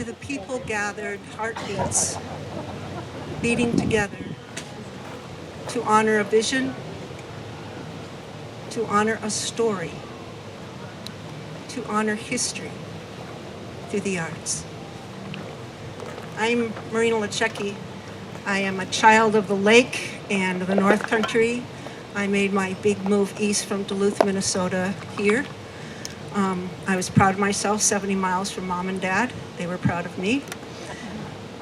to the people gathered, heartbeats beating together to honor a vision, to honor a story, to honor history through the arts. I'm Marina Lechecki. I am a child of the lake and the North Country. I made my big move east from Duluth, Minnesota here. I was proud of myself, 70 miles from mom and dad. They were proud of me.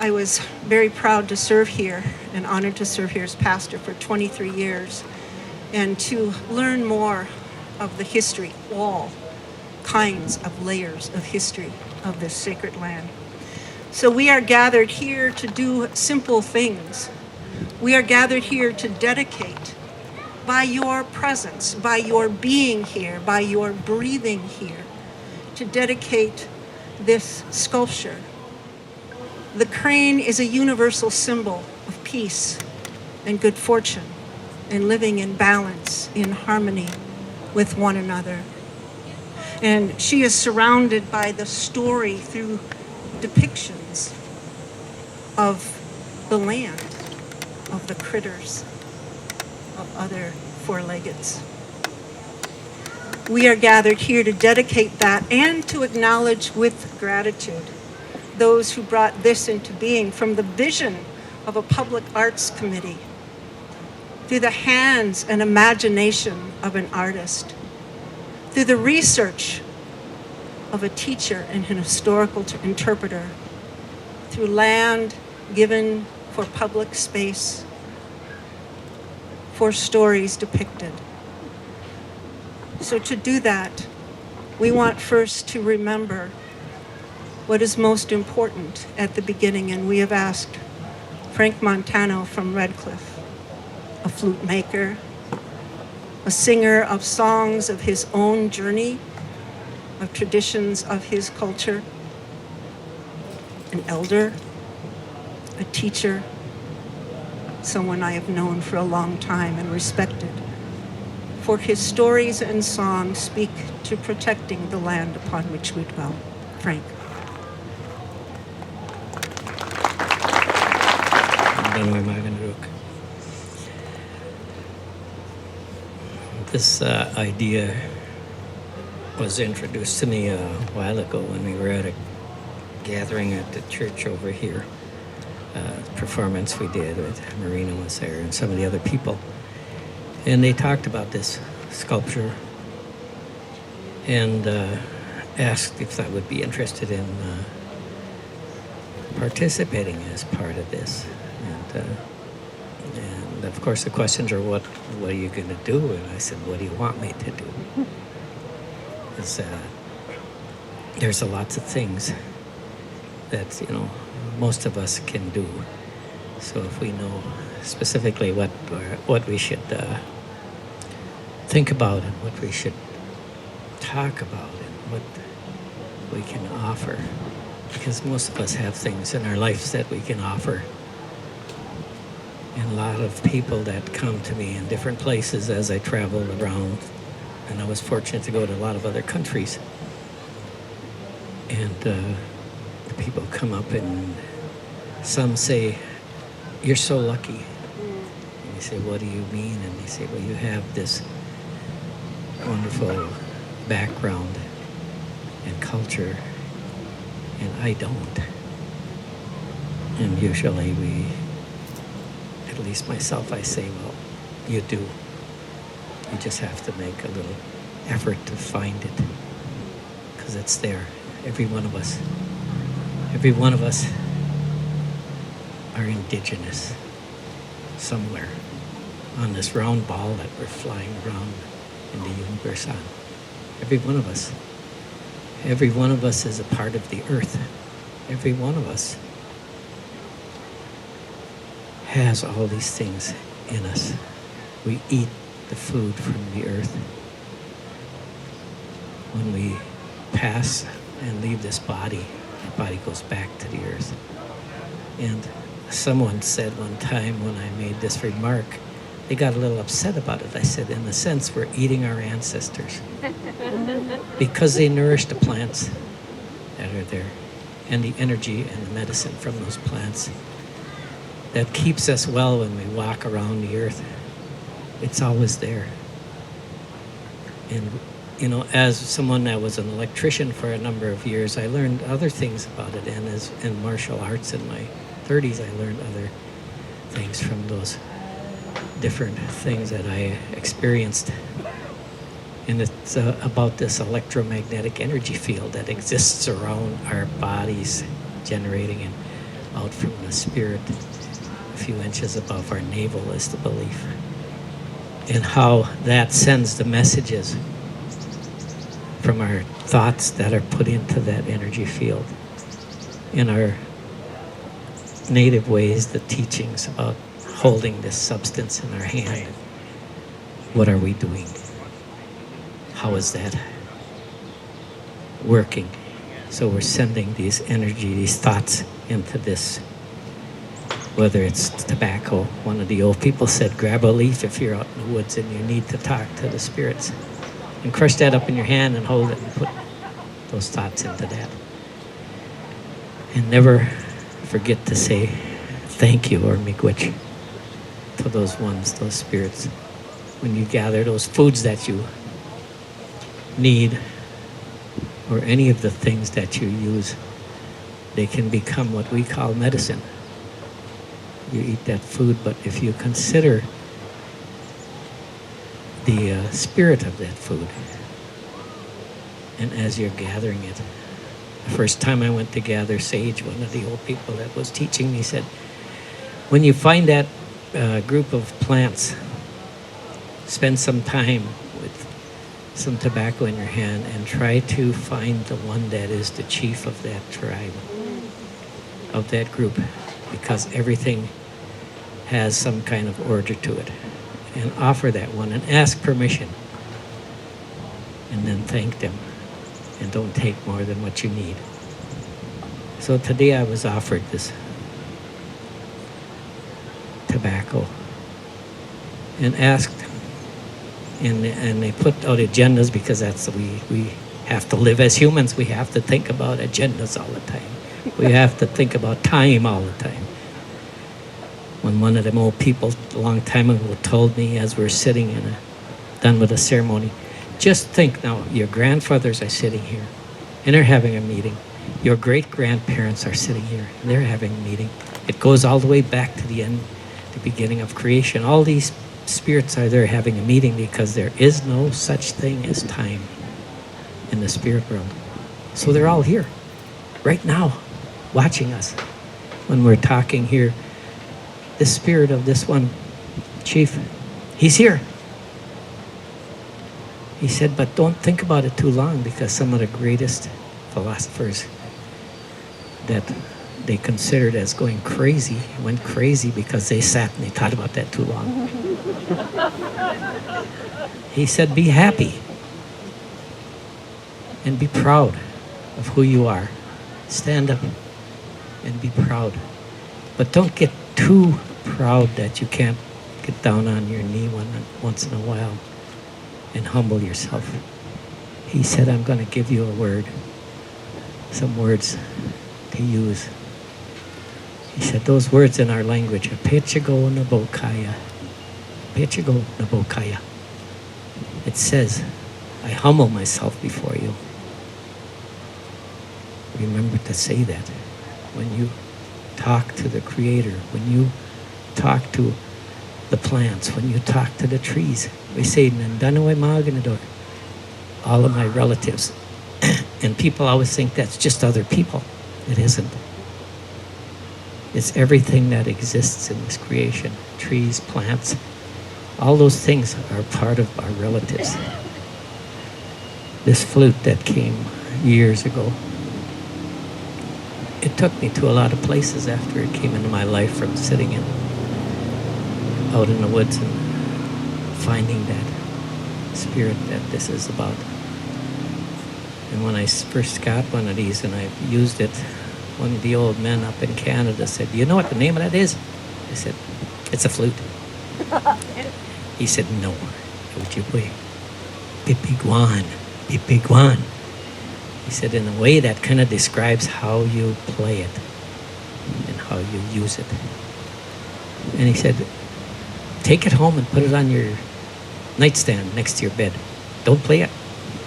I was very proud to serve here and honored to serve here as pastor for 23 years and to learn more of the history, all kinds of layers of history of this sacred land. So we are gathered here to do simple things. We are gathered here to dedicate by your presence, by your being here, by your breathing here, to dedicate this sculpture. The crane is a universal symbol of peace and good fortune and living in balance, in harmony with one another. And she is surrounded by the story through depictions of the land, of the critters, of other four-leggeds. We are gathered here to dedicate that and to acknowledge with gratitude those who brought this into being, from the vision of a public arts committee, through the hands and imagination of an artist, through the research of a teacher and an historical interpreter, through land given for public space, for stories depicted. So to do that, we want first to remember what is most important at the beginning, and we have asked Frank Montano from Redcliffe, a flute maker, a singer of songs of his own journey, of traditions of his culture, an elder, a teacher, someone I have known for a long time and respected, for his stories and songs speak to protecting the land upon which we dwell. Frank. This idea was introduced to me a while ago when we were at a gathering at the church over here. Performance we did with Marina was there and some of the other people. And they talked about this sculpture and asked if I would be interested in participating as part of this. And of course the questions are, what are you going to do? And I said, what do you want me to do? Because there's lots of things that, most of us can do. So if we know specifically what we should think about and what we should talk about and what we can offer, because most of us have things in our lives that we can offer. And a lot of people that come to me in different places as I travel around, and I was fortunate to go to a lot of other countries, and the people come up and some say, you're so lucky. And you say, what do you mean? And they say, well, you have this wonderful background and culture, and I don't. And usually at least myself, I say, well, you do. You just have to make a little effort to find it, because it's there. Every one of us are indigenous somewhere on this round ball that we're flying around in the universe on. Every one of us. Every one of us is a part of the earth. Every one of us has all these things in us. We eat the food from the earth. When we pass and leave this body, our body goes back to the earth. And someone said one time when I made this remark, they got a little upset about it. I said, in a sense, we're eating our ancestors because they nourished the plants that are there. and the energy and the medicine from those plants that keeps us well when we walk around the earth. It's always there. And, you know, as someone that was an electrician for a number of years, I learned other things about it. And as in martial arts in my 30s, I learned other things from those different things that I experienced. And it's about this electromagnetic energy field that exists around our bodies, generating and out from the spirit a few inches above our navel is the belief. And how that sends the messages from our thoughts that are put into that energy field. In our native ways, the teachings about holding this substance in our hand. What are we doing? How is that working? So we're sending these energy, these thoughts into this. Whether it's tobacco, one of the old people said, grab a leaf if you're out in the woods and you need to talk to the spirits. And crush that up in your hand and hold it and put those thoughts into that. And never forget to say thank you or miigwech to those ones, those spirits. When you gather those foods that you need or any of the things that you use, they can become what we call medicine. You eat that food, but if you consider the spirit of that food, and as you're gathering it, the first time I went to gather sage, one of the old people that was teaching me said, when you find that group of plants, spend some time with some tobacco in your hand and try to find the one that is the chief of that tribe, of that group, because everything has some kind of order to it. And offer that one and ask permission. And then thank them. And don't take more than what you need. So today I was offered this tobacco and asked, and they put out agendas because that's we have to live as humans. We have to think about agendas all the time. We have to think about time all the time. When one of them old people a long time ago told me as we're sitting done with a ceremony, just think now, your grandfathers are sitting here and they're having a meeting. Your great-grandparents are sitting here and they're having a meeting. It goes all the way back to the end, the beginning of creation. All these spirits are there having a meeting because there is no such thing as time in the spirit world. So they're all here right now watching us when we're talking here. The spirit of this one chief, he's here. He said, but don't think about it too long because some of the greatest philosophers that they considered as going crazy went crazy because they sat and they thought about that too long. He said, be happy and be proud of who you are. Stand up and be proud. But don't get too proud that you can't get down on your knee once in a while and humble yourself. He said, I'm going to give you a word, some words to use. He said, those words in our language are Pechigo Nabokaya. Pechigo Nabokaya. It says, I humble myself before you. Remember to say that when you talk to the Creator, when you talk to the plants, when you talk to the trees. We say, all of my relatives. And people always think that's just other people. It isn't. It's everything that exists in this creation. Trees, plants, all those things are part of our relatives. This flute that came years ago, it took me to a lot of places after it came into my life, from sitting out in the woods and finding that spirit that this is about. And when I first got one of these and I used it, one of the old men up in Canada said, "Do you know what the name of that is?" I said, "It's a flute." He said, "No. Ojibwe. Pipigwan. Pipigwan." He said, in a way that kind of describes how you play it and how you use it. And he said, take it home and put it on your nightstand next to your bed. Don't play it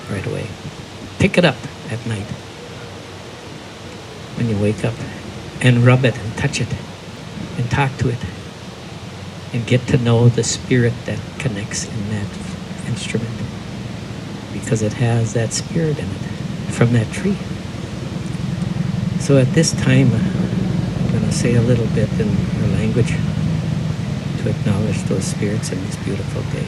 right away. Pick it up at night when you wake up and rub it and touch it and talk to it and get to know the spirit that connects in that instrument, because it has that spirit in it from that tree. So at this time, I'm going to say a little bit in our language to acknowledge those spirits in this beautiful day.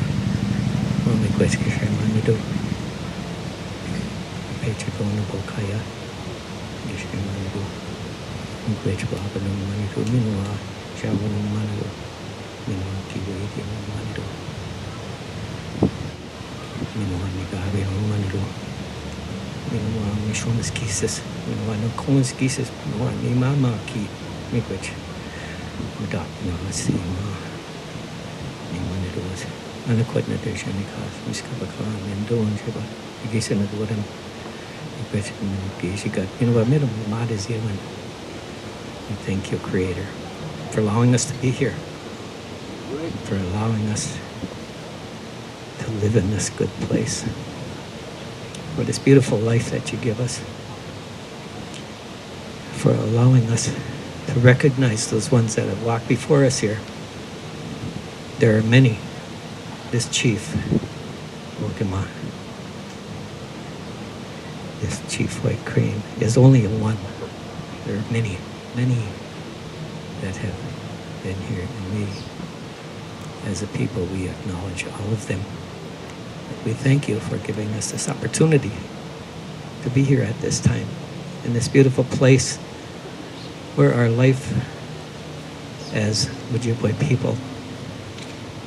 Thank you, Creator, for allowing us to be here, for allowing us to live in this good place, for this beautiful life that you give us, for allowing us to recognize those ones that have walked before us here. There are many. This chief, Okima, this chief white crane, is only a one. There are many, many that have been here, and we, as a people, we acknowledge all of them. We thank you for giving us this opportunity to be here at this time, in this beautiful place where our life as Ojibwe people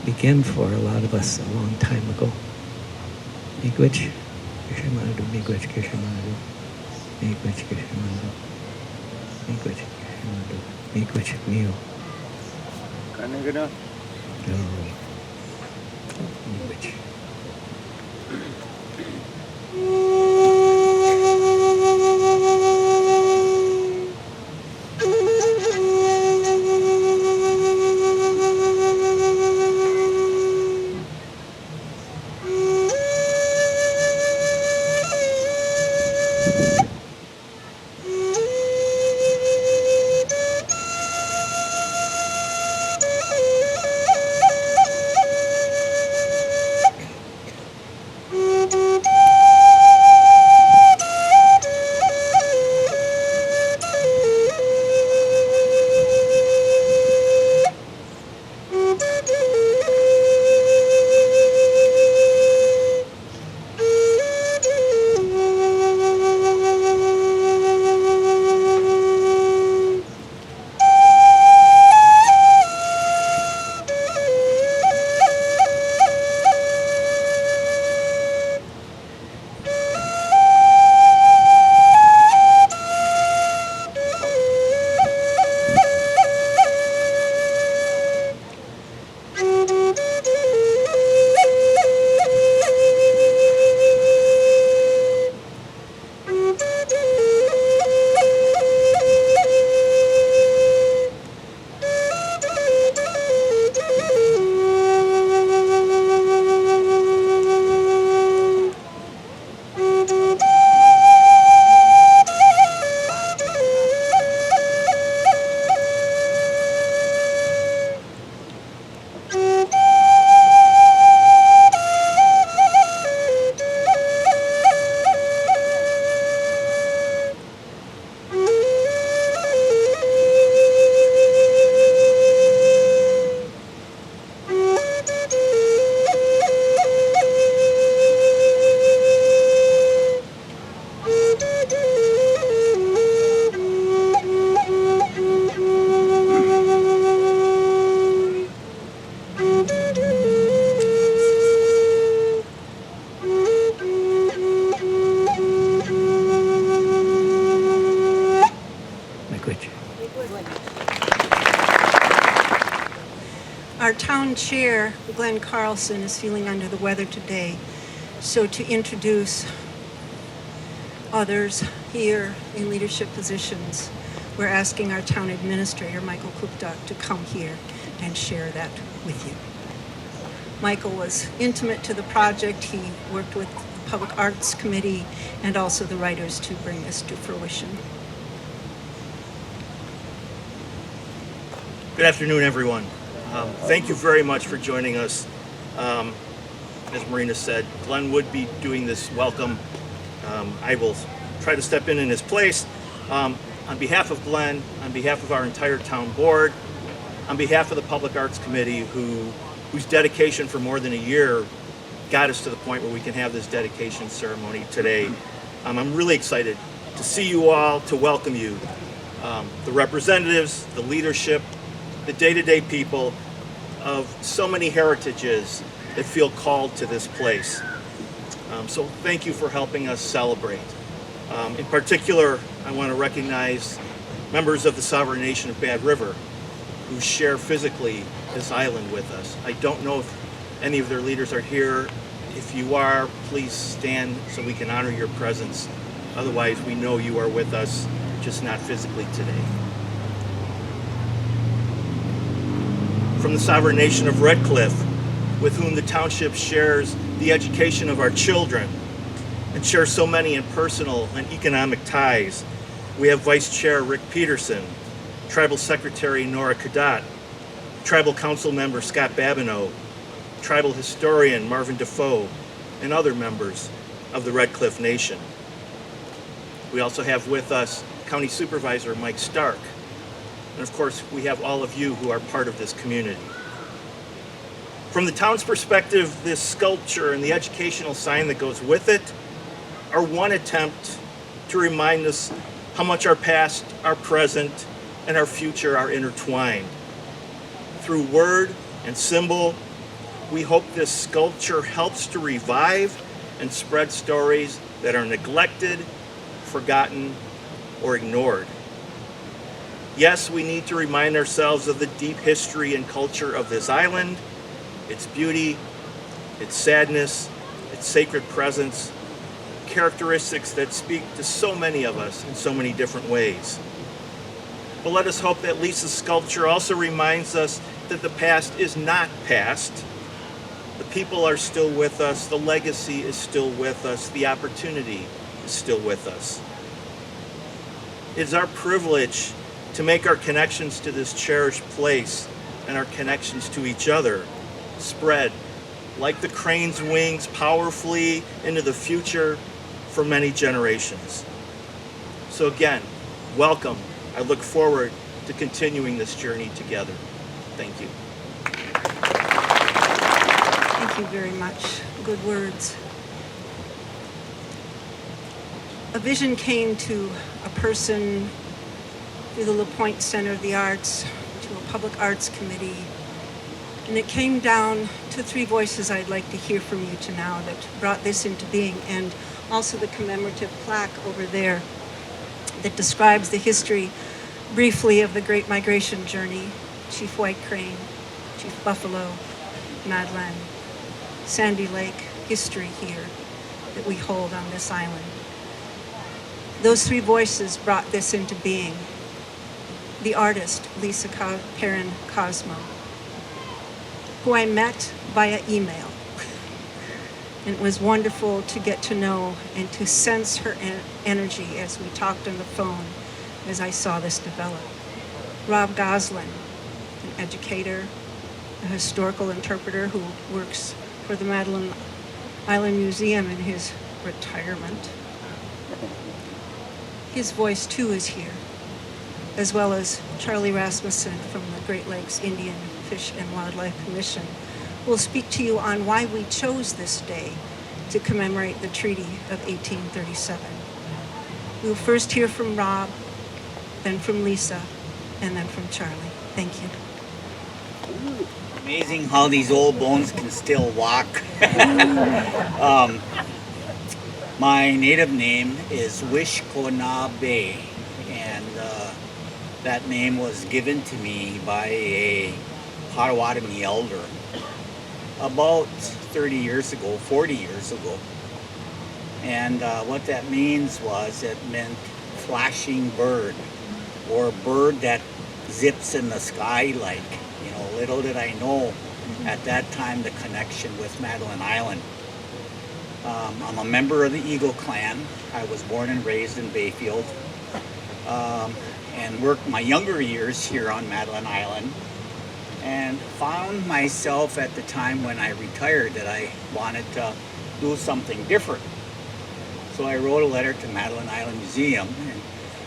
began for a lot of us a long time ago. Miigwech, Kishimanadu, Miigwech, Kishimanadu, Miigwech, Kishimanadu, Miigwech, Kishimanadu, Miigwech, Mio. Kanagana. Miigwech. Our town chair, Glenn Carlson, is feeling under the weather today. So to introduce others here in leadership positions, we're asking our town administrator, Michael Kuptak, to come here and share that with you. Michael was intimate to the project. He worked with the Public Arts Committee and also the writers to bring this to fruition. Good afternoon, everyone. Thank you very much for joining us. As Marina said, Glenn would be doing this welcome. I will try to step in his place. On behalf of Glenn, on behalf of our entire town board, on behalf of the Public Arts Committee, whose dedication for more than a year got us to the point where we can have this dedication ceremony today. I'm really excited to see you all, to welcome you, the representatives, the leadership, the day-to-day people of so many heritages that feel called to this place. So thank you for helping us celebrate. In particular, I want to recognize members of the sovereign nation of Bad River who share physically this island with us. I don't know if any of their leaders are here. If you are, please stand so we can honor your presence. Otherwise, we know you are with us, just not physically today. From the sovereign nation of Red Cliff, with whom the township shares the education of our children and shares so many in personal and economic ties, we have Vice Chair Rick Peterson, Tribal Secretary Nora Cadat, Tribal Council Member Scott Babineau, Tribal Historian Marvin Defoe, and other members of the Red Cliff Nation. We also have with us County Supervisor Mike Stark, and of course we have all of you who are part of this community. From the town's perspective, this sculpture and the educational sign that goes with it are one attempt to remind us how much our past, our present, and our future are intertwined. Through word and symbol, we hope this sculpture helps to revive and spread stories that are neglected, forgotten, or ignored. Yes, we need to remind ourselves of the deep history and culture of this island, its beauty, its sadness, its sacred presence, characteristics that speak to so many of us in so many different ways. But let us hope that Lisa's sculpture also reminds us that the past is not past. The people are still with us, the legacy is still with us, the opportunity is still with us. It is our privilege to make our connections to this cherished place and our connections to each other spread like the crane's wings powerfully into the future for many generations. So again, welcome. I look forward to continuing this journey together. Thank you. Thank you very much. Good words. A vision came to a person through the Pointe Center of the Arts, to a public arts committee, and it came down to three voices I'd like to hear from you to now that brought this into being, and also the commemorative plaque over there that describes the history briefly of the Great Migration Journey, Chief White Crane, Chief Buffalo, Madeline, Sandy Lake history here that we hold on this island. Those three voices brought this into being. The artist, Lisa Perrin-Kosmo, who I met via email. And it was wonderful to get to know and to sense her energy as we talked on the phone as I saw this develop. Rob Goslin, an educator, a historical interpreter who works for the Madeline Island Museum in his retirement. His voice too is here, as well as Charlie Rasmussen from the Great Lakes Indian Fish and Wildlife Commission, will speak to you on why we chose this day to commemorate the Treaty of 1837. We will first hear from Rob, then from Lisa, and then from Charlie. Thank you. Amazing how these old bones can still walk. My native name is Wishkonabe, and that name was given to me by a Potawatomi elder about 30 years ago, 40 years ago. And what that means was it meant flashing bird, or bird that zips in the sky like. You know, little did I know at that time the connection with Madeline Island. I'm a member of the Eagle Clan. I was born and raised in Bayfield, and worked my younger years here on Madeline Island, and found myself at the time when I retired that I wanted to do something different. So I wrote a letter to Madeline Island Museum, and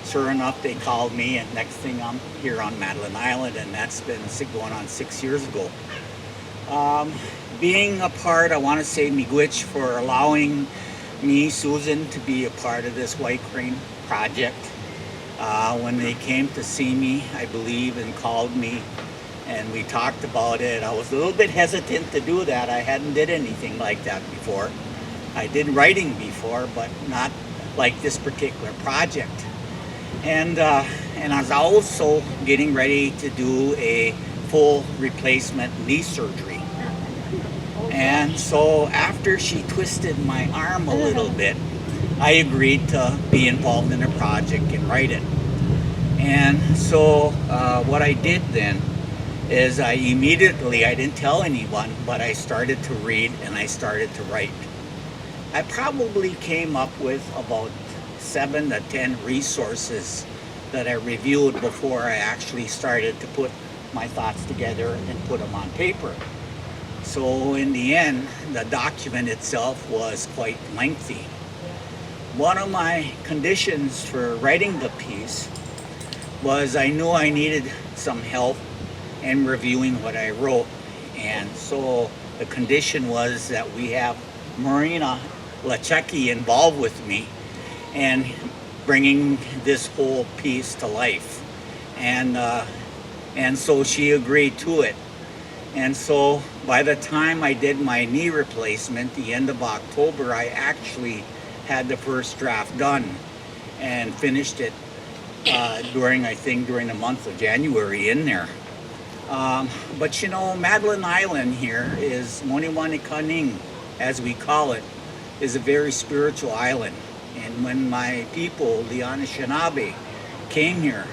sure enough, they called me, and next thing I'm here on Madeline Island, and that's been going on 6 years ago. Being a part, I want to say miigwech for allowing me, Susan, to be a part of this White Crane project. When they came to see me, I believe, and called me, and we talked about it, I was a little bit hesitant to do that. I hadn't did anything like that before. I did writing before, but not like this particular project. And I was also getting ready to do a full replacement knee surgery. And so after she twisted my arm a little bit, I agreed to be involved in the project and write it. And so what I did then is I didn't tell anyone, but I started to read and I started to write. I probably came up with about 7 to 10 resources that I reviewed before I actually started to put my thoughts together and put them on paper. So in the end, the document itself was quite lengthy. One of my conditions for writing the piece was I knew I needed some help in reviewing what I wrote. And so the condition was that we have Marina Lechecki involved with me and bringing this whole piece to life. And so she agreed to it. And so by the time I did my knee replacement, the end of October, I actually had the first draft done and finished it during the month of January in there. But you know, Madeline Island here is Moningwaane'akaanig, as we call it, is a very spiritual island. And when my people, the Anishinaabe, came here,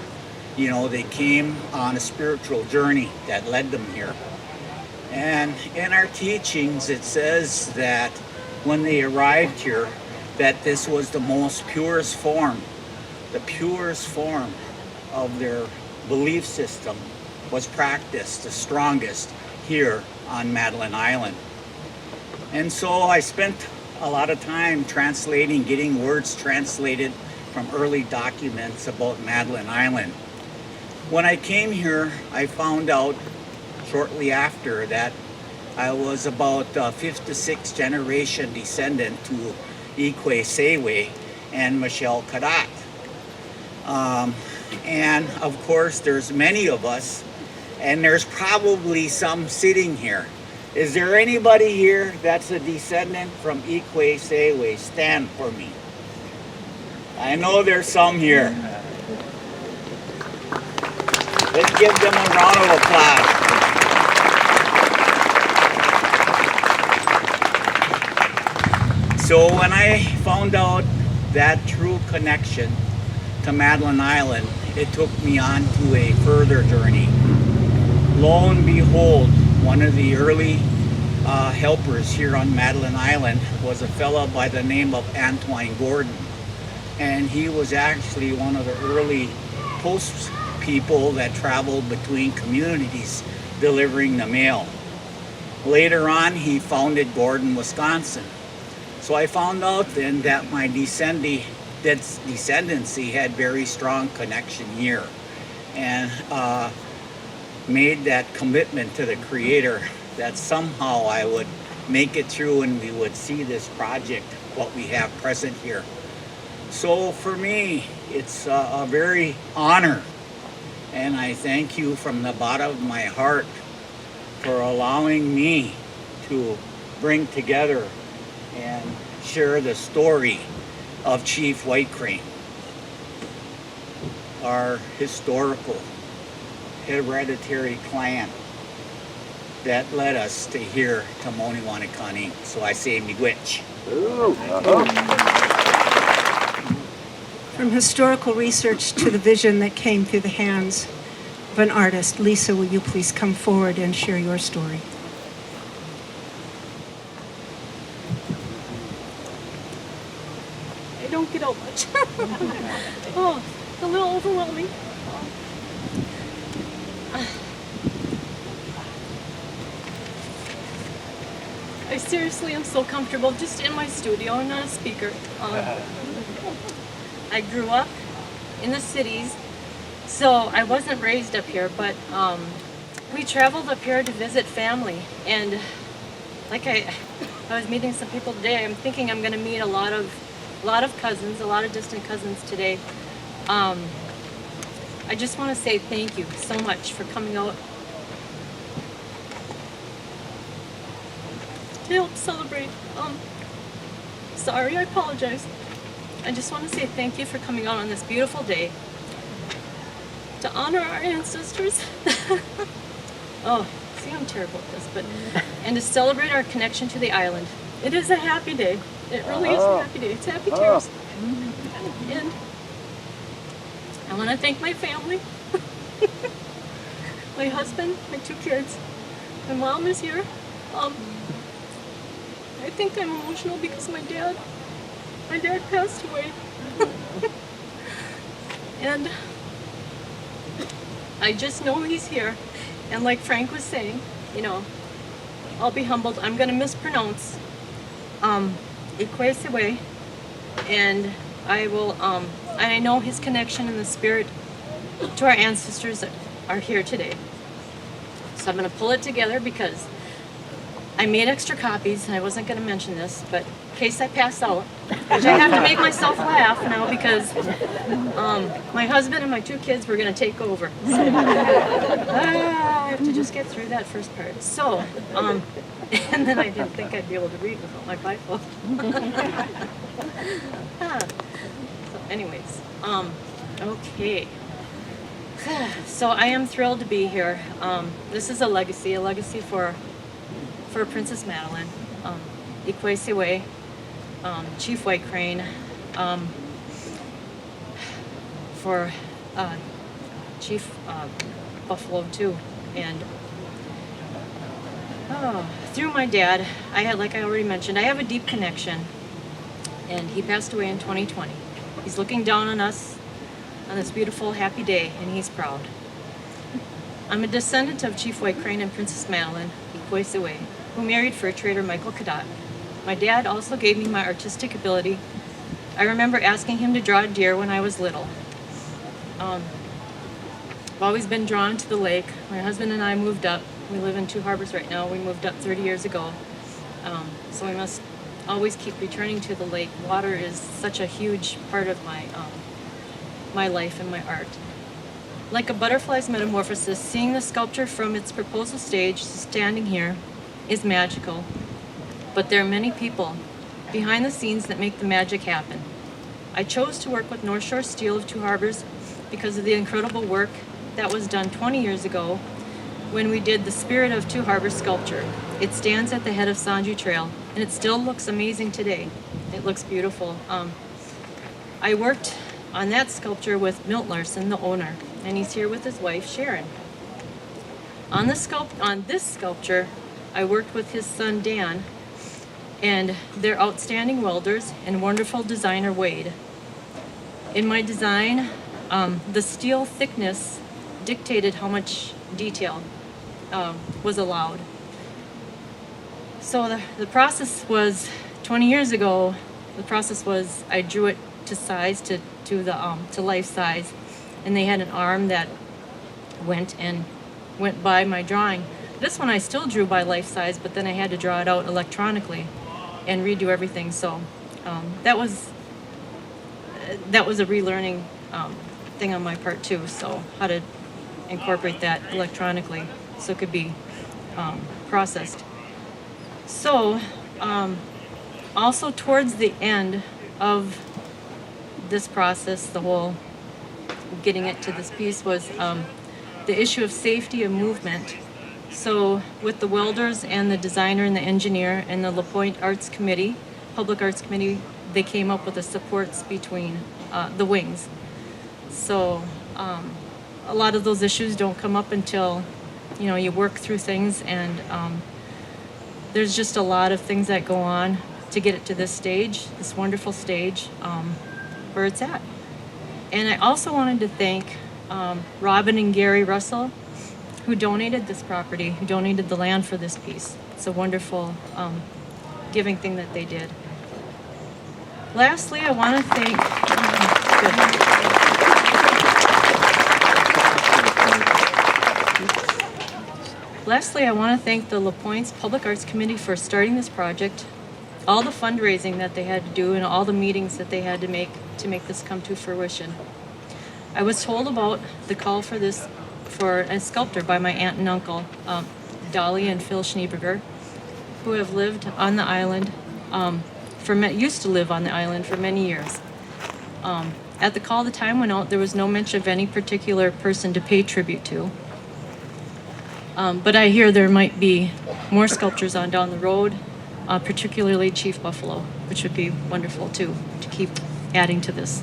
you know, they came on a spiritual journey that led them here. And in our teachings, it says that when they arrived here, that this was the purest form of their belief system was practiced, the strongest here on Madeline Island. And so I spent a lot of time translating, getting words translated from early documents about Madeline Island. When I came here, I found out shortly after that I was about 5th to 6th generation descendant to Ikwe Sewe and Michelle Kadat. And of course, there's many of us, and there's probably some sitting here. Is there anybody here that's a descendant from Ikwe Sewe? Stand for me. I know there's some here. Let's give them a round of applause. So when I found out that true connection to Madeline Island, it took me on to a further journey. Lo and behold, one of the early helpers here on Madeline Island was a fellow by the name of Antoine Gordon. And he was actually one of the early post people that traveled between communities delivering the mail. Later on, he founded Gordon, Wisconsin. So I found out then that my descendancy had very strong connection here, and made that commitment to the Creator that somehow I would make it through and we would see this project, what we have present here. So for me, it's a very honor, and I thank you from the bottom of my heart for allowing me to bring together and share the story of Chief White Crane, our historical hereditary clan that led us to here to Moningwaane'akaanig. So I say miigwech. Ooh, From historical research to the vision that came through the hands of an artist. Lisa, will you please come forward and share your story? I don't get out much. Oh, a little overwhelming. I seriously am so comfortable just in my studio. I'm not a speaker. I grew up in the cities, so I wasn't raised up here, but we traveled up here to visit family. And like I was meeting some people today. I'm thinking I'm going to meet a lot of cousins, a lot of distant cousins today. I just want to say thank you so much for coming out to help celebrate. Sorry, I apologize. I just want to say thank you for coming out on this beautiful day to honor our ancestors. Oh, see, I'm terrible at this, but and to celebrate our connection to the island. It is a happy day. It really is a happy day. It's happy tears. And I want to thank my family, my husband, my 2 kids. My mom is here. I think I'm emotional because my dad passed away. And I just know he's here. And like Frank was saying, you know, I'll be humbled. I'm going to mispronounce Ikwesiwe, and I will, and I know his connection in the spirit to our ancestors that are here today. So I'm going to pull it together because I made extra copies, and I wasn't going to mention this, but in case I pass out, which I have to make myself laugh now because my husband and my 2 kids were going to take over. So, I have to just get through that first part. So, and then I didn't think I'd be able to read without my Bible. So anyways, okay. So I am thrilled to be here. This is a legacy for Princess Madeline, Ikwesiwe, Chief White Crane, for Chief Buffalo too, and through my dad, like I already mentioned, I have a deep connection, and he passed away in 2020. He's looking down on us on this beautiful, happy day, and he's proud. I'm a descendant of Chief White Crane and Princess Madeline Ikwesiwe, who married fur trader Michael Cadotte. My dad also gave me my artistic ability. I remember asking him to draw a deer when I was little. I've always been drawn to the lake. My husband and I moved up. We live in Two Harbors right now. We moved up 30 years ago. So we must always keep returning to the lake. Water is such a huge part of my life and my art. Like a butterfly's metamorphosis, seeing the sculpture from its proposal stage, standing here, is magical. But there are many people behind the scenes that make the magic happen. I chose to work with North Shore Steel of Two Harbors because of the incredible work that was done 20 years ago when we did the Spirit of Two Harbors sculpture. It stands at the head of Sanju Trail, and it still looks amazing today. It looks beautiful. I worked on that sculpture with Milt Larson, the owner, and he's here with his wife, Sharon. On this sculpture, I worked with his son, Dan, and their outstanding welders and wonderful designer, Wade. In my design, the steel thickness dictated how much detail was allowed. So the process was, 20 years ago, the process was I drew it to size, to life size, and they had an arm that went by my drawing. This one I still drew by life size, but then I had to draw it out electronically and redo everything. So that was a relearning thing on my part too. So how to incorporate that electronically so it could be processed. So also towards the end of this process, the whole getting it to this piece was the issue of safety of movement. So with the welders and the designer and the engineer and the LaPointe Arts Committee, Public Arts Committee, they came up with the supports between the wings. So a lot of those issues don't come up until, you know, you work through things, and there's just a lot of things that go on to get it to this stage, this wonderful stage where it's at. And I also wanted to thank Robin and Gary Russell, who donated this property, who donated the land for this piece. It's a wonderful giving thing that they did. Lastly, I want to thank... Lastly, I want to thank the LaPointe Public Arts Committee for starting this project, all the fundraising that they had to do, and all the meetings that they had to make this come to fruition. I was told about the call for a sculptor by my aunt and uncle, Dolly and Phil Schneeberger, who have lived on the island, used to live on the island for many years. At the call, the time went out, there was no mention of any particular person to pay tribute to. But I hear there might be more sculptures on down the road, particularly Chief Buffalo, which would be wonderful too, to keep adding to this.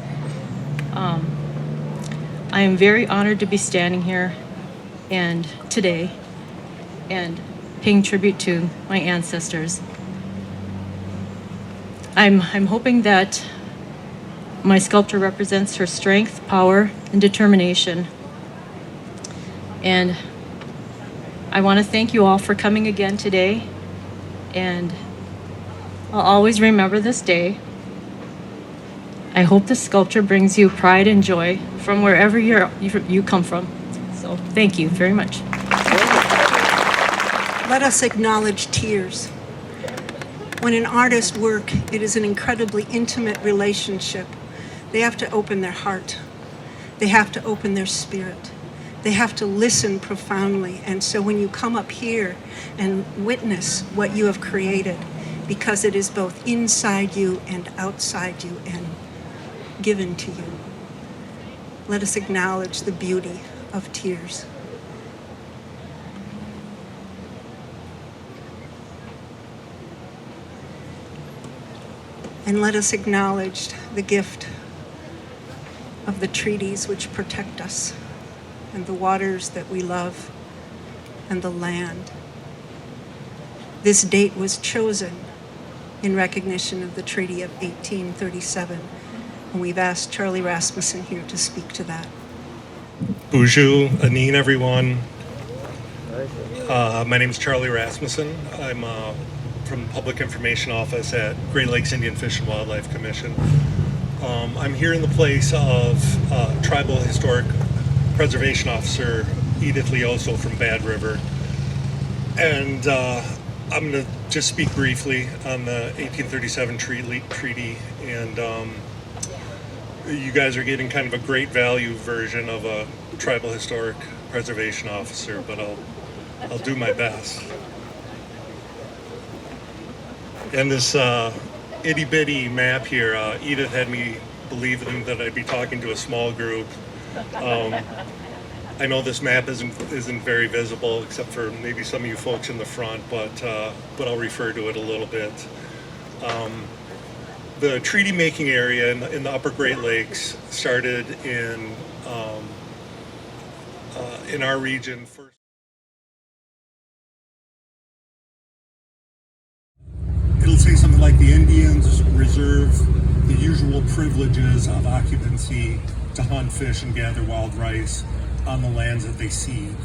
I am very honored to be standing here today and paying tribute to my ancestors. I'm hoping that my sculpture represents her strength, power, and determination. And I want to thank you all for coming again today, and I'll always remember this day. I hope this sculpture brings you pride and joy from wherever you come from. So thank you very much. Let us acknowledge tears. When an artist works, it is an incredibly intimate relationship. They have to open their heart. They have to open their spirit. They have to listen profoundly. And so when you come up here and witness what you have created, because it is both inside you and outside you and given to you, let us acknowledge the beauty of tears. And let us acknowledge the gift of the treaties which protect us, and the waters that we love, and the land. This date was chosen in recognition of the Treaty of 1837, and we've asked Charlie Rasmussen here to speak to that. Bonjour, Anine, everyone. My name is Charlie Rasmussen. I'm from the Public Information Office at Great Lakes Indian Fish and Wildlife Commission. I'm here in the place of Tribal Historic Preservation Officer Edith Leoso from Bad River. And I'm going to just speak briefly on the 1837 treaty. And you guys are getting kind of a great value version of a Tribal Historic Preservation Officer, but I'll do my best. And this itty bitty map here, Edith had me believing that I'd be talking to a small group. I know this map isn't very visible except for maybe some of you folks in the front, but I'll refer to it a little bit. The treaty making area in the Upper Great Lakes started in our region first. It'll say something like the Indians reserve the usual privileges of occupancy to hunt, fish, and gather wild rice on the lands that they cede.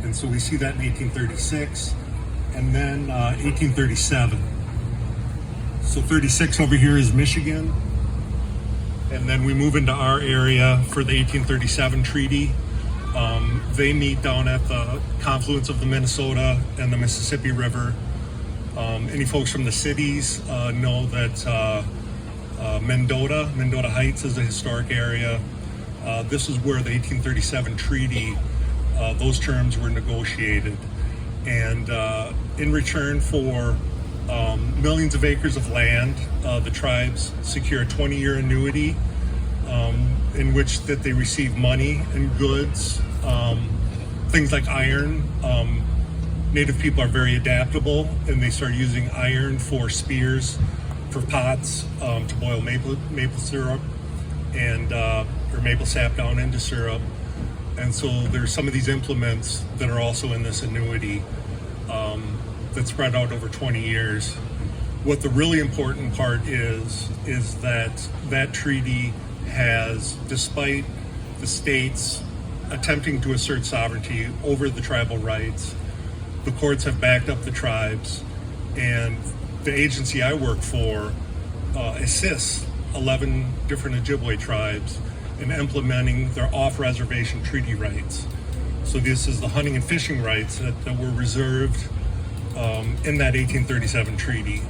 And so we see that in 1836 and then 1837. So 36 over here is Michigan. And then we move into our area for the 1837 treaty. They meet down at the confluence of the Minnesota and the Mississippi River. Any folks from the cities know that Mendota Heights is a historic area. This is where the 1837 treaty, those terms were negotiated. And in return for millions of acres of land, the tribes secure a 20-year annuity in which that they receive money and goods, things like iron. Native people are very adaptable, and they start using iron for spears for pots to boil maple syrup and or maple sap down into syrup. And so there's some of these implements that are also in this annuity that spread out over 20 years. What the really important part is that treaty has, despite the states attempting to assert sovereignty over the tribal rights, the courts have backed up the tribes, and the agency I work for assists 11 different Ojibwe tribes in implementing their off-reservation treaty rights. So this is the hunting and fishing rights that were reserved in that 1837 treaty.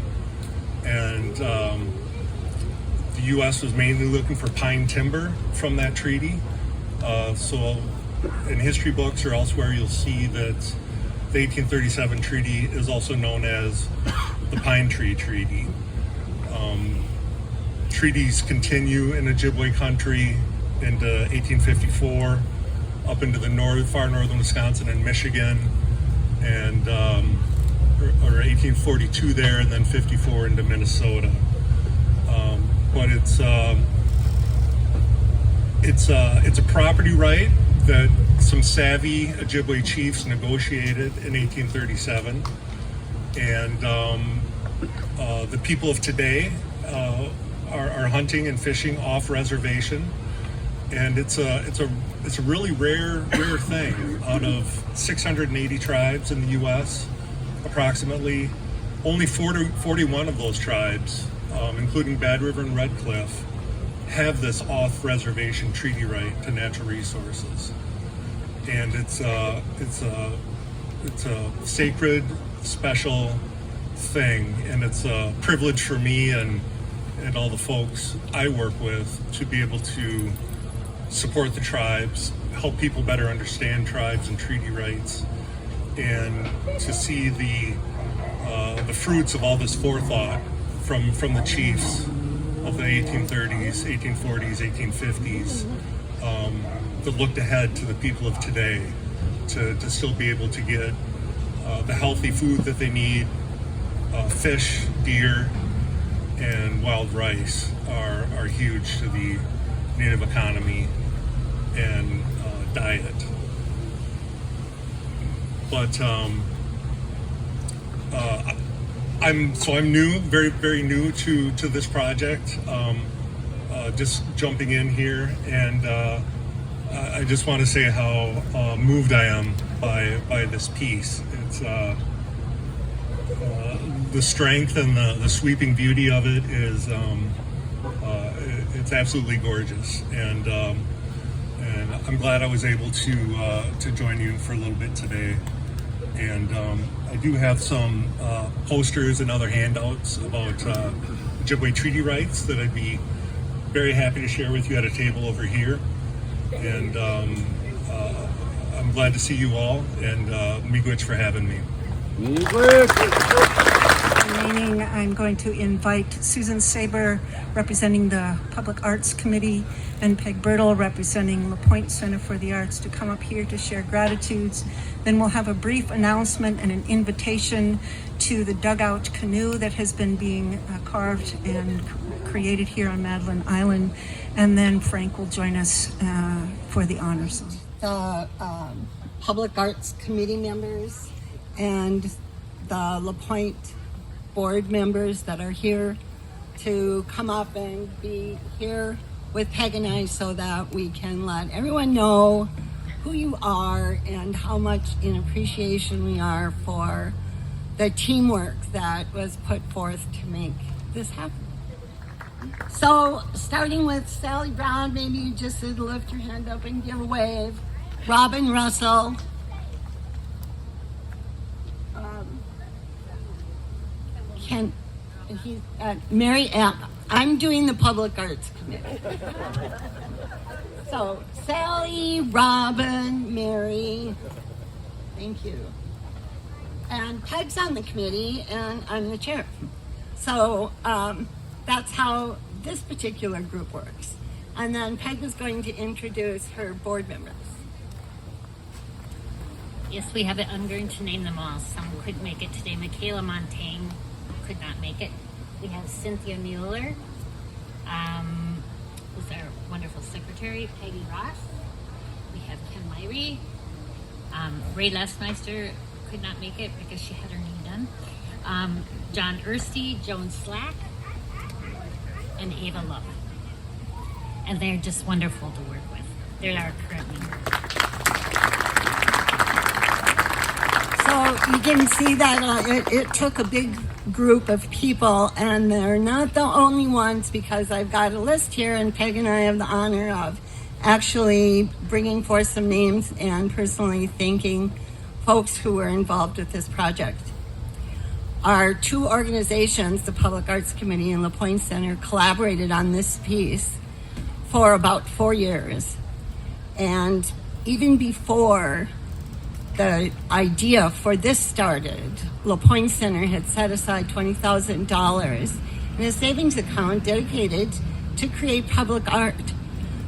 And the U.S. was mainly looking for pine timber from that treaty. So in history books or elsewhere, you'll see that the 1837 treaty is also known as the Pine Tree Treaty. Treaties continue in Ojibwe country into 1854, up into the far northern Wisconsin and Michigan, and or 1842 there, and then 54 into Minnesota. But it's a property right that some savvy Ojibwe chiefs negotiated in 1837, and the people of today are hunting and fishing off reservation, and it's a really rare thing. Out of 680 tribes in the U.S., approximately, only 41 of those tribes, including Bad River and Red Cliff, have this off-reservation treaty right to natural resources, and it's a sacred, special thing, and it's a privilege for me and all the folks I work with to be able to support the tribes, help people better understand tribes and treaty rights, and to see the fruits of all this forethought from the chiefs of the 1830s, 1840s, 1850s that looked ahead to the people of today to still be able to get the healthy food that they need. Fish, deer, and wild rice are huge to the native economy and diet. But I'm new, very new to this project. Just jumping in here, and I just want to say how moved I am by this piece. It's the strength and the sweeping beauty of it is it's absolutely gorgeous, and I'm glad I was able to join you for a little bit today. And I do have some posters and other handouts about Ojibwe treaty rights that I'd be very happy to share with you at a table over here. And I'm glad to see you all, and miigwech for having me. Remaining, I'm going to invite Susan Saber, representing the Public Arts Committee, and Peg Bertle, representing Pointe Center for the Arts, to come up here to share gratitudes. Then we'll have a brief announcement and an invitation to the dugout canoe that has been being carved and created here on Madeline Island. And then Frank will join us for the honor song. The Public Arts Committee members and the La Pointe board members that are here to come up and be here with Peg and I, so that we can let everyone know who you are and how much in appreciation we are for the teamwork that was put forth to make this happen. So starting with Sally Brown, maybe you just lift your hand up and give a wave. Robin Russell. Mary Ann. I'm doing the Public Arts Committee. So Sally, Robin, Mary, thank you. And Peg's on the committee, and I'm the chair. So that's how this particular group works. And then Peg is going to introduce her board members. Yes, we have it. I'm going to name them all. Some couldn't make it today. Michaela Montaigne could not make it. We have Cynthia Mueller, who's our wonderful secretary, Peggy Ross. We have Kim Myrie. Ray Lesmeister could not make it because she had her knee done. John Ersty, Joan Slack, and Ava Love. And they're just wonderful to work with. They're our current members. So you can see that it took a big group of people, and they're not the only ones, because I've got a list here, and Peg and I have the honor of actually bringing forth some names and personally thanking folks who were involved with this project. Our two organizations, the Public Arts Committee and the Pointe Center, collaborated on this piece for about 4 years. And even before the idea for this started, La Pointe Center had set aside $20,000 in a savings account dedicated to create public art.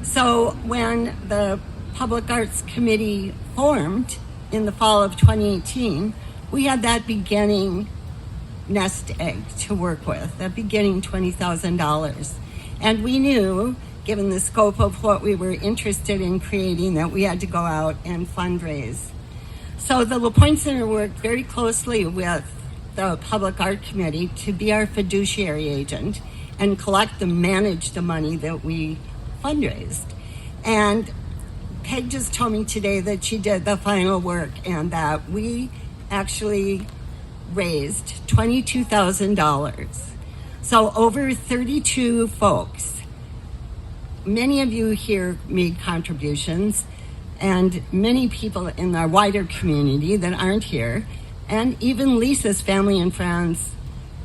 So when the Public Arts Committee formed in the fall of 2018, we had that beginning nest egg to work with, that beginning $20,000. And we knew, given the scope of what we were interested in creating, that we had to go out and fundraise. So the La Pointe Center worked very closely with the Public Art Committee to be our fiduciary agent and collect and manage the money that we fundraised. And Peg just told me today that she did the final work and that we actually raised $22,000. So over 32 folks. Many of you here made contributions, and many people in our wider community that aren't here, and even Lisa's family and friends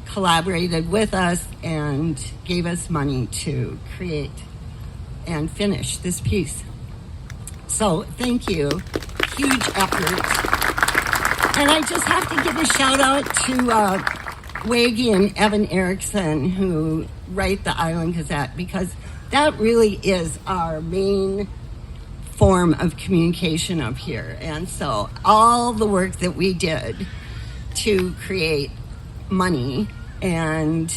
collaborated with us and gave us money to create and finish this piece. So thank you. Huge effort. And I just have to give a shout out to Waggy and Evan Erickson, who write the Island Gazette, because that really is our main form of communication up here. And so all the work that we did to create money and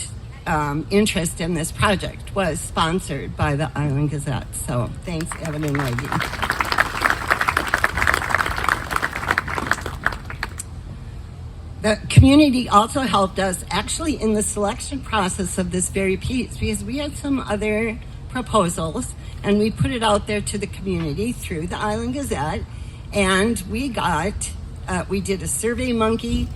interest in this project was sponsored by the Island Gazette. So thanks, Evan and Waggy. The community also helped us actually in the selection process of this very piece, because we had some other proposals and we put it out there to the community through the Island Gazette, and we did a Survey Monkey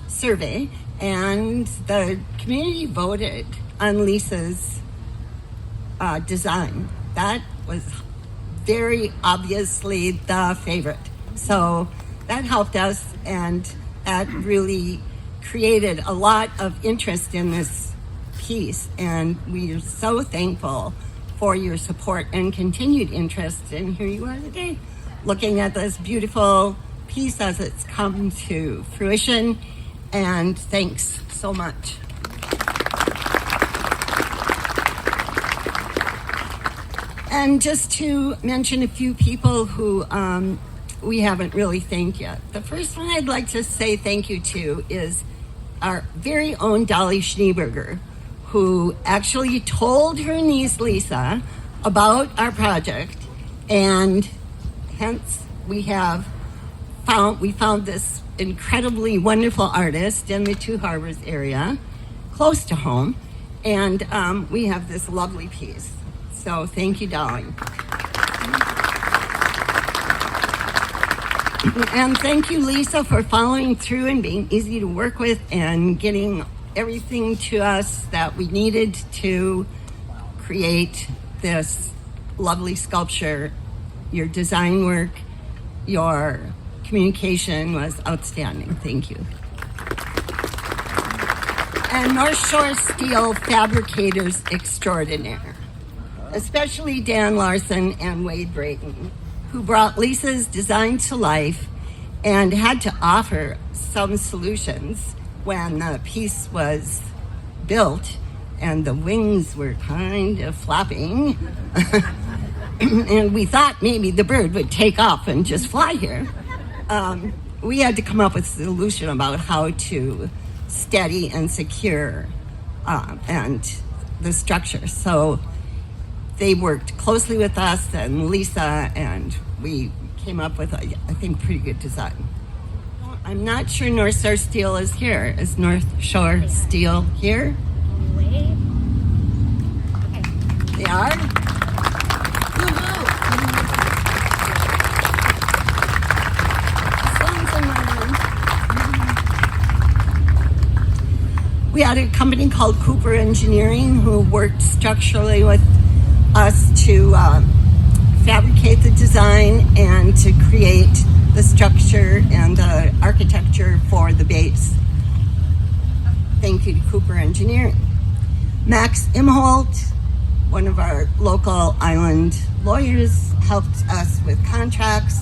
survey, and the community voted on Lisa's design. That was very obviously the favorite. So that helped us, and that really created a lot of interest in this piece. And we are so thankful for your support and continued interest. And here you are today, looking at this beautiful piece as it's come to fruition. And thanks so much. And just to mention a few people who we haven't really thanked yet. The first one I'd like to say thank you to is our very own Dolly Schneeberger, who actually told her niece Lisa about our project, and hence we found this incredibly wonderful artist in the Two Harbors area, close to home, and we have this lovely piece. So thank you, Dolly. And thank you, Lisa, for following through and being easy to work with and getting everything to us that we needed to create this lovely sculpture. Your design work, your communication was outstanding. Thank you. And North Shore Steel Fabricators Extraordinaire, especially Dan Larson and Wade Brayton, who brought Lisa's design to life and had to offer some solutions when the piece was built and the wings were kind of flapping. And we thought maybe the bird would take off and just fly here. We had to come up with a solution about how to steady and secure, and the structure. So they worked closely with us and Lisa, and we came up with, I think, pretty good design. I'm not sure North Shore Steel is here. Is North Shore Steel here? Wait. They are? Woohoo! Songs in my room. We had a company called Cooper Engineering who worked structurally with us to fabricate the design and to create the structure and the architecture for the base. Thank you to Cooper Engineering. Max Imholt, one of our local island lawyers, helped us with contracts.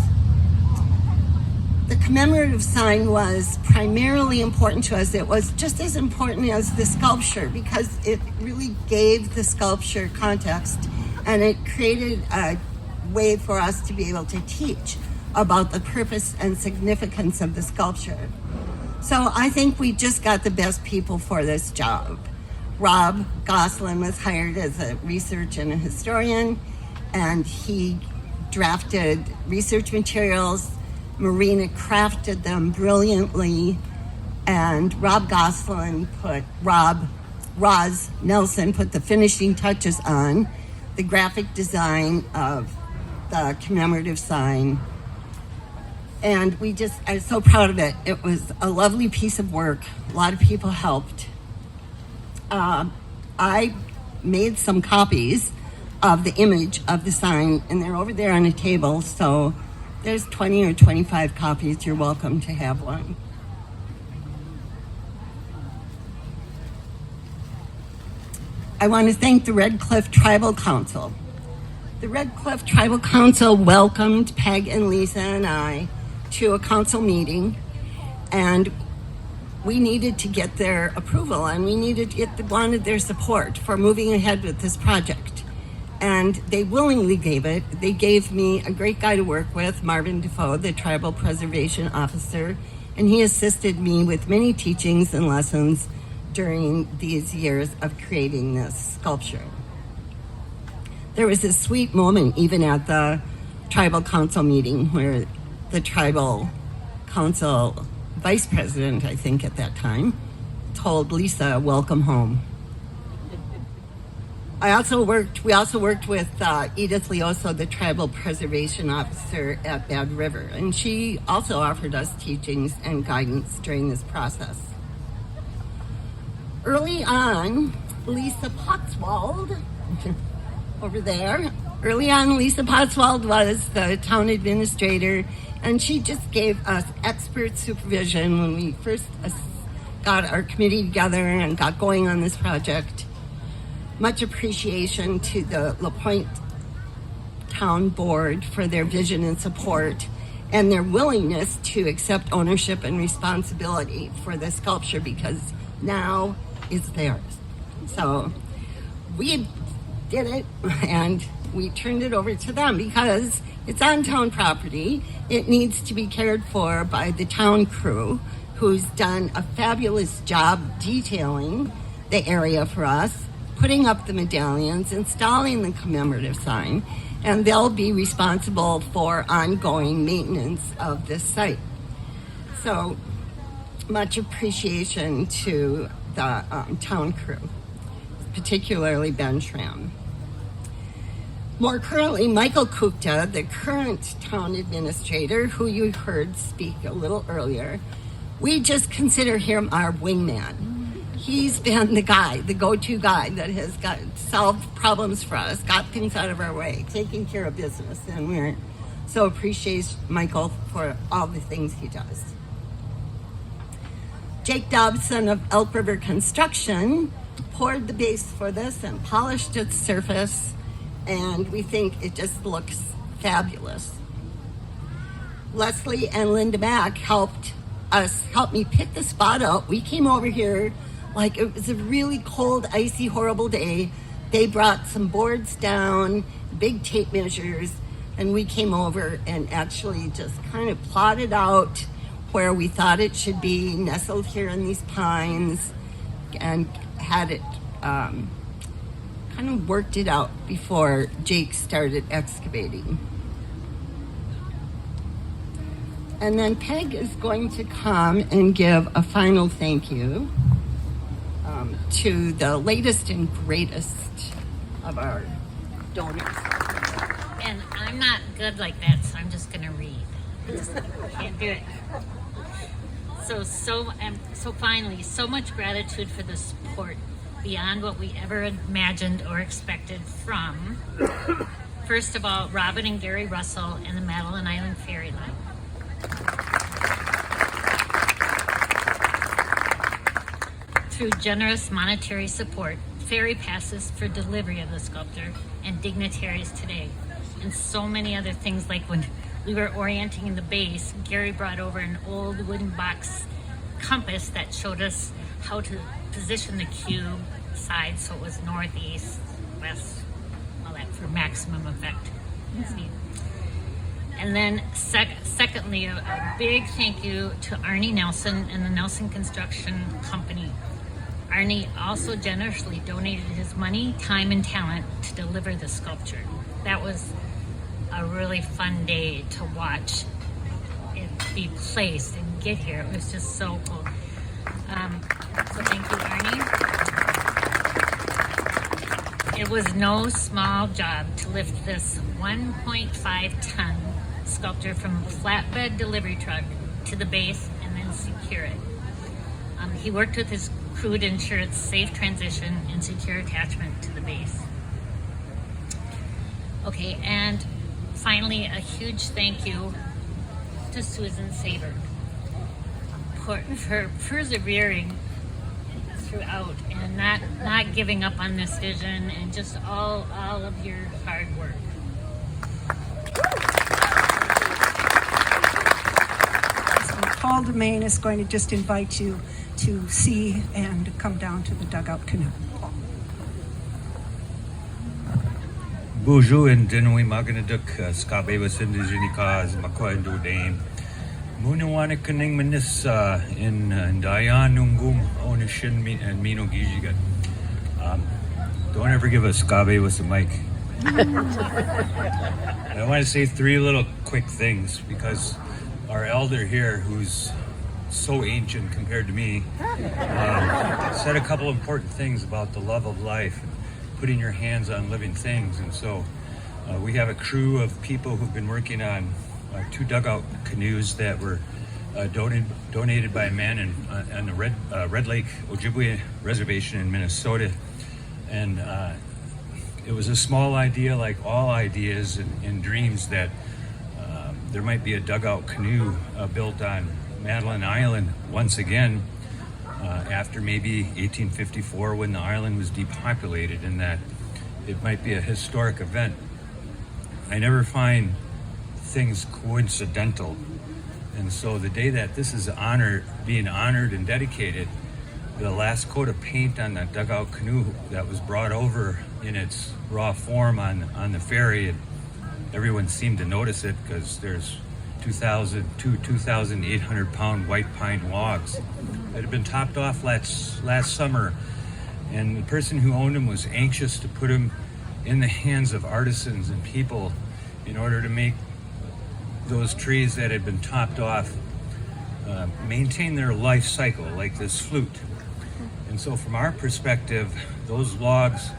The commemorative sign was primarily important to us. It was just as important as the sculpture because it really gave the sculpture context, and it created a way for us to be able to teach about the purpose and significance of the sculpture. So I think we just got the best people for this job. Rob Goslin was hired as a research and a historian, and he drafted research materials. Marina crafted them brilliantly, and Roz Nelson put the finishing touches on the graphic design of the commemorative sign. And I'm so proud of it. It was a lovely piece of work. A lot of people helped. I made some copies of the image of the sign, and they're over there on a table. So there's 20 or 25 copies. You're welcome to have one. I want to thank the Red Cliff Tribal Council. The Red Cliff Tribal Council welcomed Peg and Lisa and I to a council meeting, and we needed to get their approval, and wanted their support for moving ahead with this project. And they willingly gave it. They gave me a great guy to work with, Marvin Defoe, the Tribal Preservation Officer, and he assisted me with many teachings and lessons during these years of creating this sculpture. There was a sweet moment even at the Tribal Council meeting where the Tribal Council Vice President, I think at that time, told Lisa, "Welcome home." We also worked with Edith Leoso, the Tribal Preservation Officer at Bad River, and she also offered us teachings and guidance during this process. Early on, Lisa Potswald, over there, Lisa Potswald was the town administrator, and she just gave us expert supervision when we first got our committee together and got going on this project. Much appreciation to the LaPointe Town Board for their vision and support and their willingness to accept ownership and responsibility for the sculpture because now it's theirs. So we did it and we turned it over to them because it's on town property. It needs to be cared for by the town crew who's done a fabulous job detailing the area for us, putting up the medallions, installing the commemorative sign, and they'll be responsible for ongoing maintenance of this site. So much appreciation to the town crew, particularly Ben Schramm. More currently, Michael Kupta, the current town administrator, who you heard speak a little earlier, we just consider him our wingman. He's been the guy, the go-to guy that has solved problems for us, got things out of our way, taking care of business, and we're so appreciate Michael for all the things he does. Jake Dobson of Elk River Construction poured the base for this and polished its surface, and we think it just looks fabulous. Leslie and Linda Mack helped me pick the spot out. We came over here like it was a really cold, icy, horrible day. They brought some boards down, big tape measures, and we came over and actually just kind of plotted out where we thought it should be, nestled here in these pines, and had it kind of worked it out before Jake started excavating. And then Peg is going to come and give a final thank you to the latest and greatest of our donors. And I'm not good like that, so I'm just gonna read. Can't do it. So finally, so much gratitude for the support beyond what we ever imagined or expected from, first of all, Robin and Gary Russell and the Madeline Island Ferry Line. Through generous monetary support, ferry passes for delivery of the sculpture, and dignitaries today, and so many other things, like when we were orienting in the base, Gary brought over an old wooden box compass that showed us how to position the cube side so it was northeast, west, all that for maximum effect. See? And then secondly, a big thank you to Arnie Nelson and the Nelson Construction Company. Arnie also generously donated his money, time, and talent to deliver the sculpture. That was a really fun day to watch it be placed and get here. It was just so cool. So thank you, Arnie. It was no small job to lift this 1.5-ton sculpture from a flatbed delivery truck to the base and then secure it. He worked with his crew to ensure its safe transition and secure attachment to the base. Okay, and finally, a huge thank you to Susan Saber for persevering throughout and not giving up on this vision, and just all of your hard work. Paul Demain is going to just invite you to see and come down to the dugout canoe. Bonjour and Moningwaane'akaanig Skabe was indigenicas Makoendo Dame. Moningwaane'akaanig Minis in Dayan Nungum Onishin and Mino Gijigat. Don't ever give a Skabe with the mic. I want to say 3 little quick things, because our elder here, who's so ancient compared to me, said a couple important things about the love of life and putting your hands on living things. And so we have a crew of people who've been working on 2 dugout canoes that were donated by a man on the Red Lake Ojibwe Reservation in Minnesota. And it was a small idea, like all ideas and dreams, that there might be a dugout canoe built on Madeline Island once again, after maybe 1854, when the island was depopulated, and that it might be a historic event. I never find things coincidental, and so the day that this is being honored and dedicated, the last coat of paint on that dugout canoe that was brought over in its raw form on the ferry, everyone seemed to notice it, because there's 2,800 pound white pine logs that had been topped off last summer, and the person who owned them was anxious to put them in the hands of artisans and people in order to make those trees that had been topped off maintain their life cycle, like this flute. And so from our perspective, those logs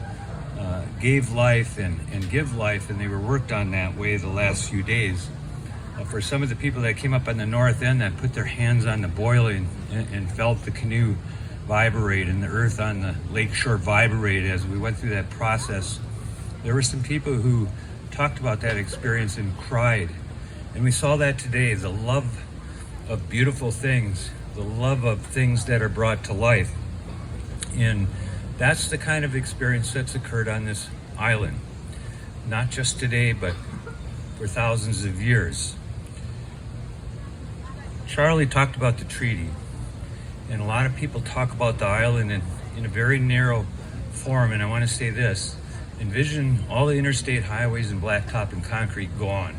gave life and give life, and they were worked on that way the last few days. For some of the people that came up on the north end that put their hands on the boiling and felt the canoe vibrate and the earth on the lakeshore vibrate as we went through that process, there were some people who talked about that experience and cried. And we saw that today, the love of beautiful things, the love of things that are brought to life. And that's the kind of experience that's occurred on this island, not just today, but for thousands of years. Charlie talked about the treaty, and a lot of people talk about the island in a very narrow form, and I want to say this: envision all the interstate highways and blacktop and concrete gone.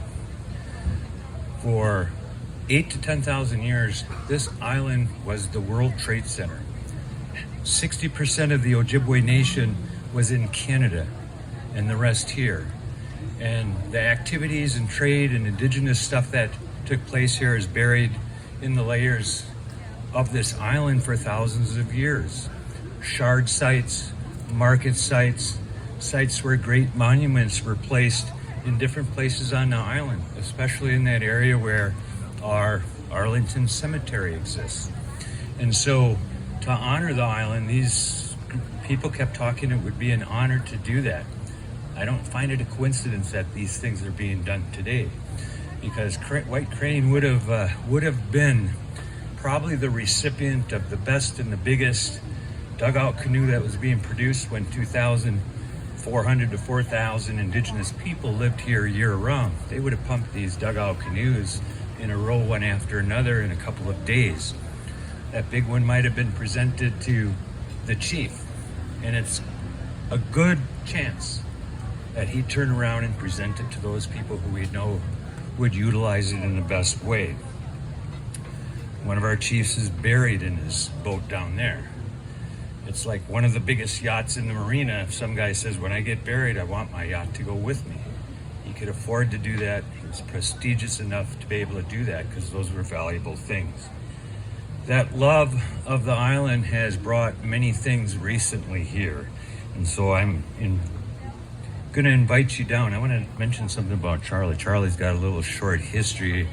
For 8 to 10,000 years, this island was the World Trade Center. 60% of the Ojibwe Nation was in Canada and the rest here. And the activities and trade and indigenous stuff that took place here is buried in the layers of this island for thousands of years. Shard sites, market sites, sites where great monuments were placed in different places on the island, especially in that area where our Arlington Cemetery exists. And so to honor the island, these people kept talking it would be an honor to do that. I don't find it a coincidence that these things are being done today, because White Crane would have been probably the recipient of the best and the biggest dugout canoe that was being produced when 2,400 to 4,000 indigenous people lived here year round. They would have pumped these dugout canoes in a row one after another in a couple of days. That big one might have been presented to the chief, and it's a good chance that he'd turn around and present it to those people who we know would utilize it in the best way. One of our chiefs is buried in his boat down there. It's like one of the biggest yachts in the marina. If some guy says, when I get buried, I want my yacht to go with me. He could afford to do that. He was prestigious enough to be able to do that because those were valuable things. That love of the island has brought many things recently here. And so I'm going to invite you down. I want to mention something about Charlie. Charlie's got a little short history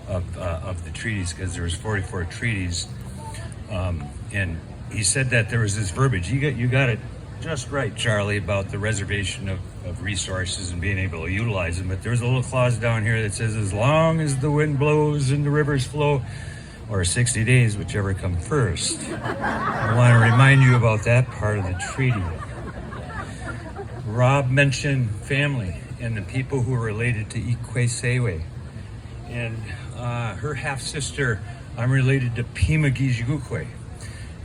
of the treaties, because there was 44 treaties, and he said that there was this verbiage. You got it just right, Charlie, about the reservation of resources and being able to utilize them. But there's a little clause down here that says, as long as the wind blows and the rivers flow, or 60 days, whichever come first. I want to remind you about that part of the treaty. Rob mentioned family and the people who are related to Ikwesewe. And her half-sister, I'm related to Pimagijigukwe.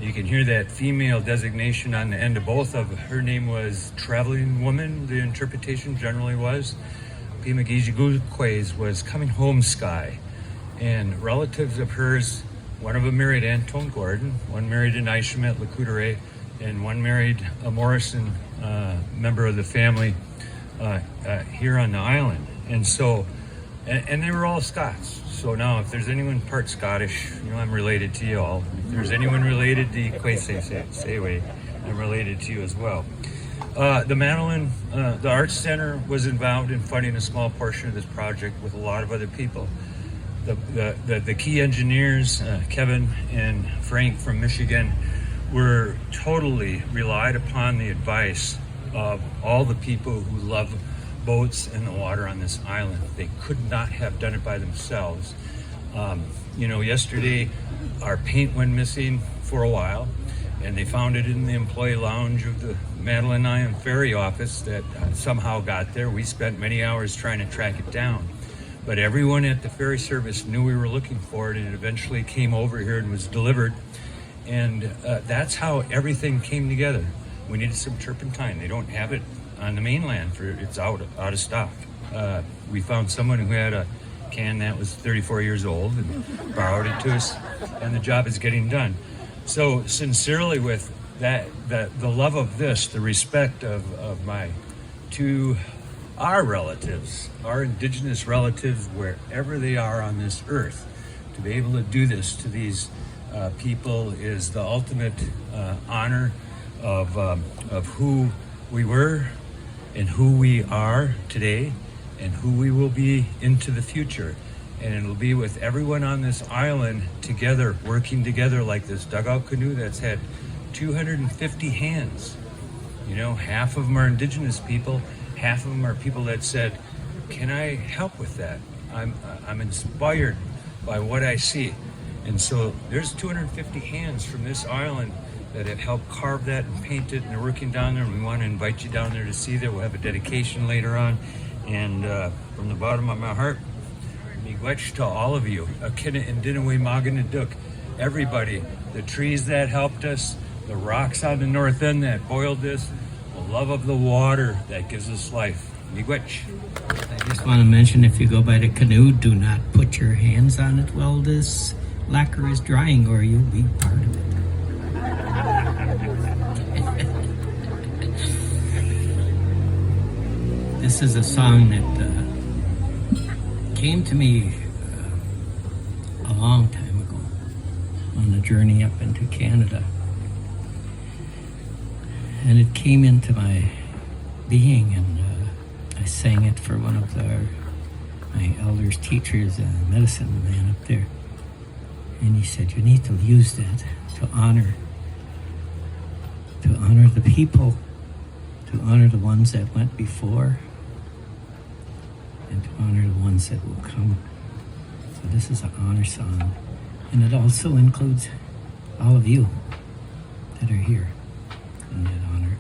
You can hear that female designation on the end of both of them. Her name was Traveling Woman, the interpretation generally was. Pimagijigukwe's was Coming Home Sky. And relatives of hers, one of them married Antone Gordon, one married an Aishamet Lakudere, and one married a Morrison member of the family here on the island. And so, and they were all Scots. So now, if there's anyone part Scottish, I'm related to you all. If there's anyone related to Ikwesewe, I'm related to you as well. The Madeline, the Arts Center was involved in funding a small portion of this project with a lot of other people. The key engineers, Kevin and Frank from Michigan, were totally relied upon the advice of all the people who love boats and the water on this island. They could not have done it by themselves. Yesterday our paint went missing for a while, and they found it in the employee lounge of the Madeline Island Ferry office that somehow got there. We spent many hours trying to track it down. But everyone at the ferry service knew we were looking for it, and it eventually came over here and was delivered. And that's how everything came together. We needed some turpentine. They don't have it on the mainland. It's out of stock. We found someone who had a can that was 34 years old and borrowed it to us, and the job is getting done. So sincerely, with that, the love of this, the respect of my our relatives, our indigenous relatives, wherever they are on this earth, to be able to do this to these people is the ultimate honor of who we were and who we are today and who we will be into the future. And it'll be with everyone on this island together, working together like this dugout canoe that's had 250 hands. Half of them are indigenous people. Half of them are people that said, can I help with that? I'm inspired by what I see. And so there's 250 hands from this island that have helped carve that and paint it, and they're working down there, and we want to invite you down there to see that. We'll have a dedication later on. And from the bottom of my heart, miigwech to all of you. Akina and Dinaway Maganaduk, everybody, the trees that helped us, the rocks on the north end that boiled this, the love of the water that gives us life. Miigwech. I just want to mention, if you go by the canoe, do not put your hands on it while this lacquer is drying, or you'll be part of it. This is a song that came to me a long time ago on the journey up into Canada. And it came into my being, and I sang it for one of my elders, teachers, medicine man up there. And he said, you need to use that to honor the people, to honor the ones that went before, and to honor the ones that will come. So this is an honor song, and it also includes all of you that are here in that honor.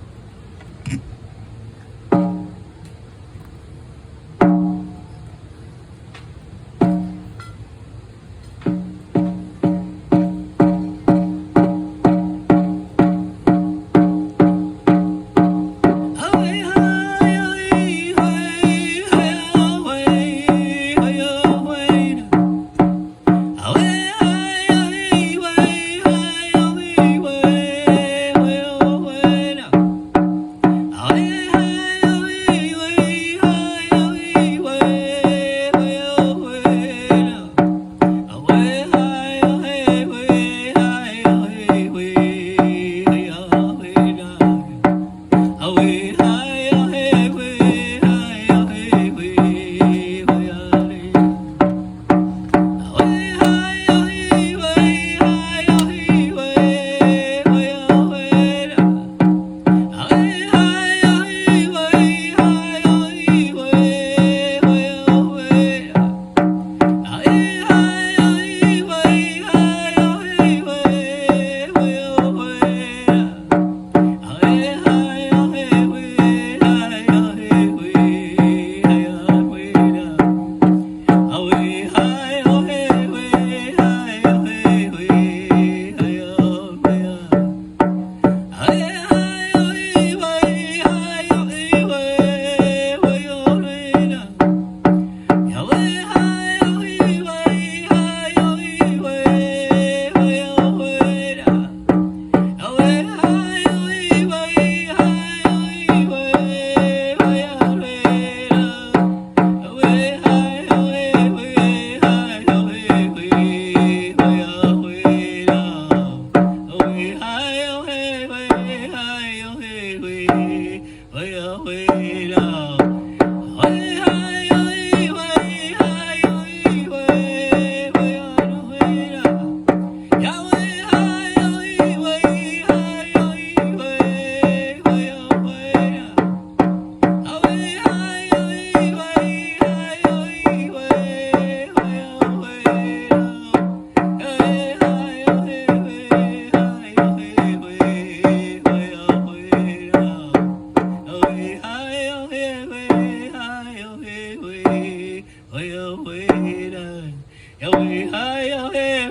Hey,